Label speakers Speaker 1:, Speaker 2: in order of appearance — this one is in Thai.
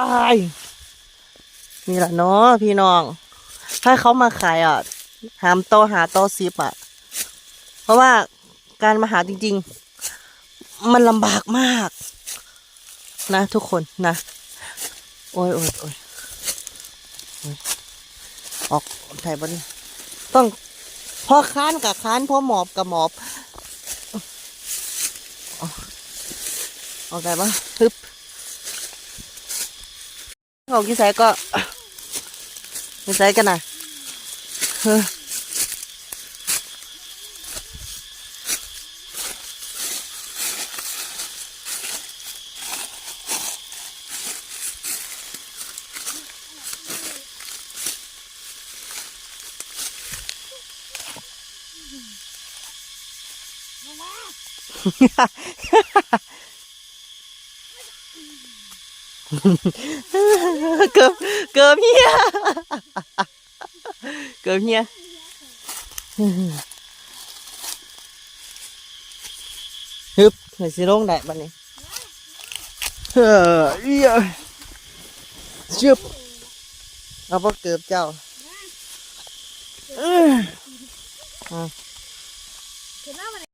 Speaker 1: อายนี่แหละเนาะพี่น้องถ้าเขามาขายหามโตหาโตซิบเพราะว่าการมาหาจริงๆมันลำบากมากนะทุกคนนะโอ้ยโอ้ยโอ้ยออกไทยบ้านต้องพอค้านกับค้านพอหมอบกับหมอบออกได้ปะฮึบออกกี่ไสก็กี่ไสกันนะเฮ้อเกือบเกือบเฮียเกือบเฮียฮึบไหนสิลงได้บ้านี้เฮ้อเอียชึบเอาพวกเกือบเจ้า